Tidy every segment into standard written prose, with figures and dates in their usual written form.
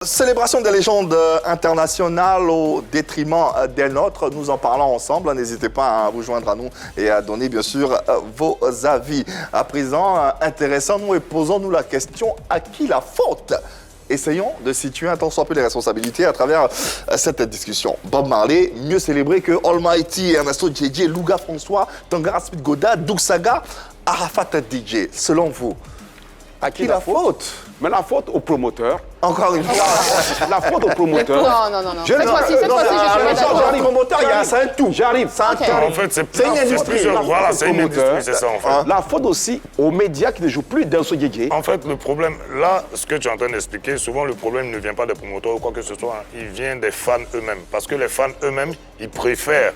Célébration des légendes internationales au détriment des nôtres, nous en parlons ensemble. N'hésitez pas à vous joindre à nous et à donner bien sûr vos avis. À présent, intéressons-nous et posons-nous la question, à qui la faute? Essayons de situer un tant soit peu les responsabilités à travers cette discussion. Bob Marley, mieux célébré que Almighty, Ernesto Djedje, Louga François, Tangara Smith Goda, Doug Saga, Arafat DJ. Selon vous, à qui la faute? Mais la faute au promoteur. Encore une fois. La faute au promoteur. Non. Cette fois-ci, je suis pas d'accord. J'arrive au moteur, c'est un tout. J'arrive. En fait, c'est plusieurs. Voilà, c'est une industrie, c'est ça en fait. La faute aussi aux médias qui ne jouent plus dans ce Djedje. En fait, le problème, là, ce que tu es en train d'expliquer, souvent le problème ne vient pas des promoteurs ou quoi que ce soit, il vient des fans eux-mêmes. Parce que les fans eux-mêmes, ils préfèrent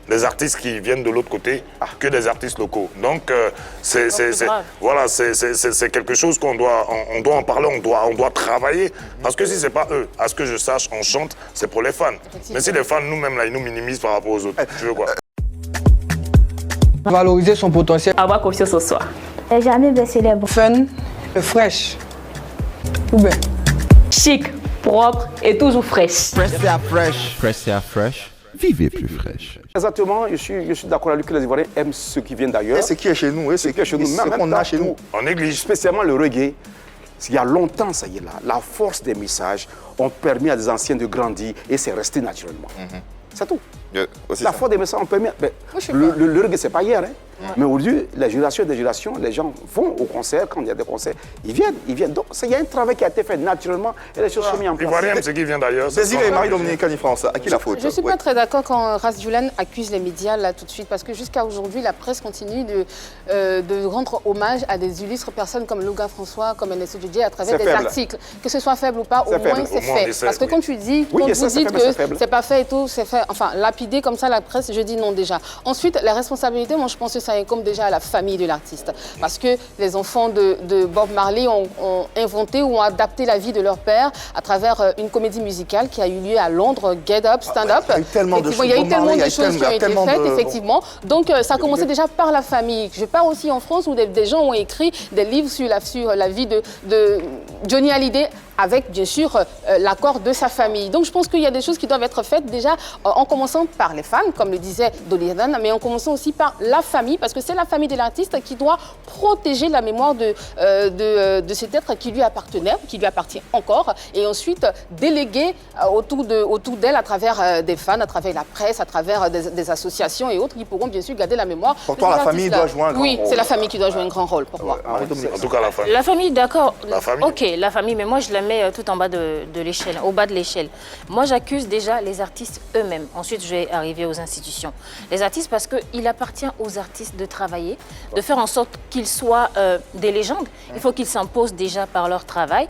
des artistes qui viennent de l'autre côté que des artistes locaux. Donc, c'est quelque chose qu'on doit, on doit en parler, on doit travailler. Parce que si c'est pas eux, à ce que je sache, on chante, c'est pour les fans. Mais si les fans, nous-mêmes, là, ils nous minimisent par rapport aux autres, tu veux quoi? Valoriser son potentiel. Avoir confiance en soi. Et jamais baisser les bras. Fun, fresh. Ou bien. Chic, propre et toujours fraîche. Fresh à fresh. Vivez plus fraîche. Exactement, je suis d'accord avec lui que les Ivoiriens aiment ceux qui viennent d'ailleurs. Et ce qui est chez nous, et ce qui est chez nous, ce qu'on a chez nous. On néglige. Spécialement le reggae. Il y a longtemps, ça y est là. La force des messages ont permis à des anciens de grandir et c'est resté naturellement. C'est tout. La force des messages ont permis. Le reggae, c'est pas hier. Hein. Mais aujourd'hui, les générations et des générations, les gens vont au concert, quand il y a des concerts, ils viennent. Donc, il y a un travail qui a été fait naturellement et les choses sont mises en place. L'Ivoirien, c'est qui vient d'ailleurs. Désiré et Marie-Dominique Canifrance, à qui la faute? Je ne suis pas très d'accord quand Ras Julan accuse les médias là tout de suite, parce que jusqu'à aujourd'hui, la presse continue de rendre hommage à des illustres personnes comme Louga François, comme Ernesto Djedje à travers des articles. Que ce soit faible ou pas, au moins c'est fait. Parce que quand tu dis, quand vous dites que c'est pas fait et tout, c'est fait, enfin, lapidé comme ça la presse, je dis non déjà. Ensuite, la responsabilité, moi je pense que ça incombe déjà à la famille de l'artiste. Parce que les enfants de Bob Marley ont inventé ou ont adapté la vie de leur père à travers une comédie musicale qui a eu lieu à Londres, Get Up, Stand Up. Il y a eu tellement de choses, il y a eu tellement de choses qui ont été faites, effectivement. Donc ça a commencé déjà par la famille. Je pars aussi en France où des gens ont écrit des livres sur la vie de Johnny Hallyday, avec bien sûr l'accord de sa famille. Donc je pense qu'il y a des choses qui doivent être faites déjà en commençant par les fans, comme le disait Dolidan, mais en commençant aussi par la famille, parce que c'est la famille de l'artiste qui doit protéger la mémoire de cet être qui lui appartenait, qui lui appartient encore, et ensuite déléguer autour d'elle à travers des fans, à travers la presse, à travers des associations et autres qui pourront bien sûr garder la mémoire. Pour toi, la famille doit jouer un grand rôle. Oui, c'est la famille qui doit jouer un grand rôle pour moi. En tout cas, la famille. La famille, d'accord. La famille. Ok, la famille, mais moi je la mets tout en bas de l'échelle, au bas de l'échelle. Moi j'accuse déjà les artistes eux-mêmes. Ensuite je vais arriver aux institutions. Les artistes, parce qu'il appartient aux artistes de travailler, de faire en sorte qu'ils soient des légendes. Il faut qu'ils s'imposent déjà par leur travail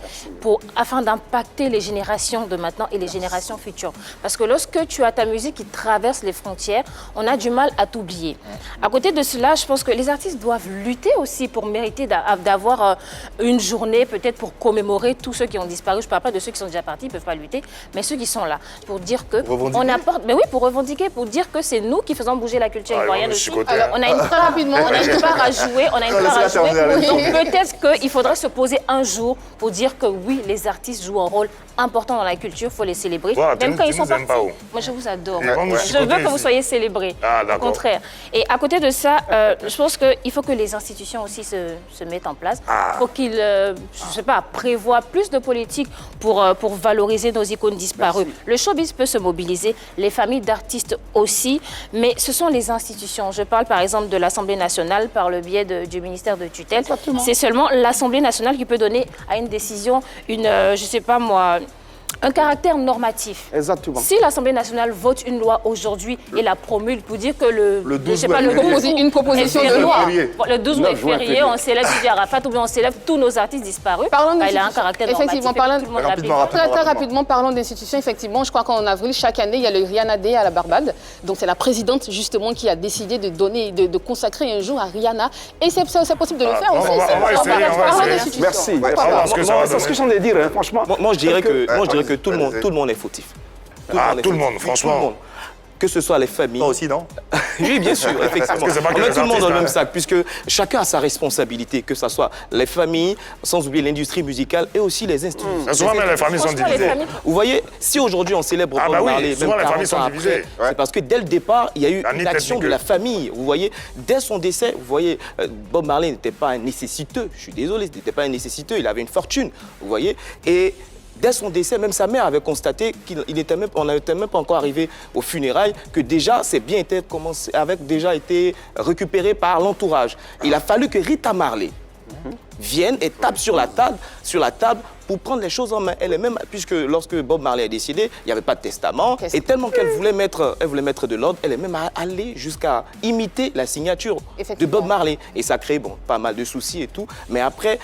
afin d'impacter les générations de maintenant et les générations futures. Parce que lorsque tu as ta musique qui traverse les frontières, on a du mal à t'oublier. À côté de cela, je pense que les artistes doivent lutter aussi pour mériter d'avoir une journée peut-être pour commémorer tous ceux qui ont disparu. Je ne parle pas de ceux qui sont déjà partis, ils ne peuvent pas lutter, mais ceux qui sont là pour dire que on apporte, mais oui, pour revendiquer, pour dire que c'est nous qui faisons bouger la culture ivoirienne aussi. Alors, on a une part rapidement, on a une part à jouer, Donc peut-être qu'il faudrait se poser un jour pour dire que oui, les artistes jouent un rôle important dans la culture, il faut les célébrer. Voilà, même quand ils sont partis. Moi, je vous adore. Je veux que vous soyez célébrés. Au contraire. Et à côté de ça, je pense qu'il faut que les institutions aussi se mettent en place. Il faut qu'ils, je ne sais pas, prévoient plus de politique pour valoriser nos icônes disparues. Le showbiz peut se mobiliser, les familles d'artistes aussi, mais ce sont les institutions. Je parle par exemple de l'Assemblée nationale par le biais du ministère de tutelle. C'est seulement l'Assemblée nationale qui peut donner à une décision je ne sais pas moi, un caractère normatif. Exactement. Si l'Assemblée nationale vote une loi aujourd'hui et la promulgue pour dire que une proposition de loi. Le 12 mai férié, on célèbre Didier Arafat ou bien on célèbre tous nos artistes disparus. Elle a un caractère normatif. Effectivement, très rapidement, parlons d'institutions. Effectivement, je crois qu'en avril, chaque année, il y a le Rihanna Day à la Barbade. Donc c'est la présidente justement qui a décidé de consacrer un jour à Rihanna. Et c'est possible de le faire aussi. Parlons d'institutions. Merci. C'est ce que j'en ai dit, franchement. Moi, je dirais que tout le monde est fautif. Tout le monde, franchement. que ce soit les familles. Toi aussi, non? Oui, bien sûr, effectivement. On met tout le monde dans le même sac, puisque chacun a sa responsabilité, que ce soit les familles, sans oublier l'industrie musicale et aussi les institutions. Souvent, même les familles sont divisées. Vous voyez, si aujourd'hui on célèbre Bob Marley, souvent les familles sont divisées. C'est parce que dès le départ, il y a eu une action de la famille. Vous voyez, dès son décès, vous voyez, Bob Marley n'était pas un nécessiteux. Je suis désolé, il n'était pas un nécessiteux, il avait une fortune, vous voyez. Et dès son décès, même sa mère avait constaté qu'on n'était même pas encore arrivé aux funérailles, que déjà, ses biens avaient déjà été récupérés par l'entourage. Il a fallu que Rita Marley vienne et tape sur la table pour prendre les choses en main. Elle est même, puisque lorsque Bob Marley a décédé, il n'y avait pas de testament, et tellement qu'elle voulait mettre de l'ordre, elle est même allée jusqu'à imiter la signature de Bob Marley. Et ça a créé pas mal de soucis et tout, mais après,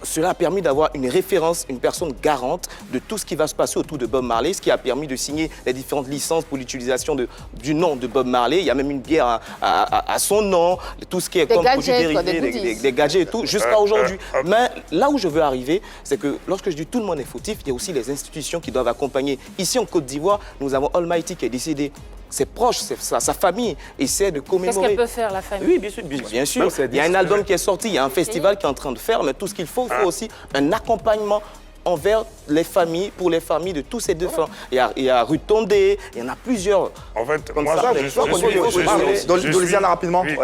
cela a permis d'avoir une référence, une personne garante de tout ce qui va se passer autour de Bob Marley, ce qui a permis de signer les différentes licences pour l'utilisation du nom de Bob Marley. Il y a même une bière à son nom, tout ce qui est comme produit dérivé, des gadgets et tout, jusqu'à aujourd'hui. Mais là où je veux arriver, c'est que lorsque je dis tout le monde est fautif, il y a aussi les institutions qui doivent accompagner. Ici en Côte d'Ivoire, nous avons Almighty qui est décédé. Ses proches, sa famille essaie de commémorer. Qu'est-ce qu'elle peut faire, la famille? Oui, bien sûr. Il y a un album qui est sorti, il y a un festival qui est en train de faire, mais tout ce qu'il faut, il faut aussi un accompagnement envers les familles, pour les familles de tous ces défunts. Il y a Rue Tondé, il y en a plusieurs. En fait, comme moi, ça,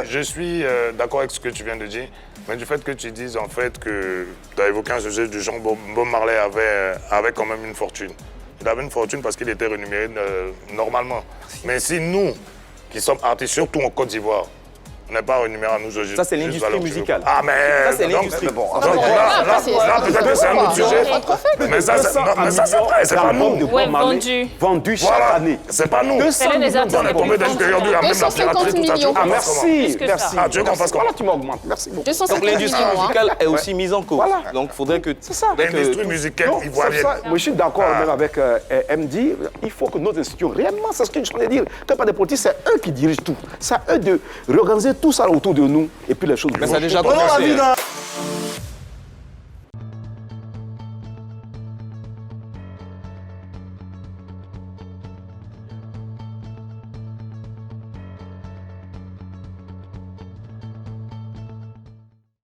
je suis d'accord avec ce que tu viens de dire. Mais du fait que tu dises en fait que tu as évoqué un sujet du genre Bob Marley avait quand même une fortune. Il avait une fortune parce qu'il était rémunéré normalement. Mais si nous, qui sommes artistes, surtout en Côte d'Ivoire, on n'est pas rémunéré à nous aujourd'hui. Ça, c'est l'industrie musicale. Ah, mais ça, c'est l'industrie. Là, peut-être que c'est un autre sujet. Mais ça, c'est vrai, c'est pas nous. Vendu chaque année. C'est pas nous. On est tombé dans une période où il y a même la piraterie, tout ça. Ah, merci. Ah, tu veux qu'on fasse comment? Voilà, tu m'augmentes. Merci beaucoup. Donc l'industrie musicale est aussi mise en cause. Donc il faudrait que... C'est ça. L'industrie musicale ivoirienne. Moi, je suis d'accord même avec MD. Il faut que nos institutions, réellement, c'est ce que je voulais dire, que pas des politiques, c'est eux qui dirigent tout. C'est à eux de réorganiser tout ça autour de nous et puis les choses. Mais ça a déjà commencé.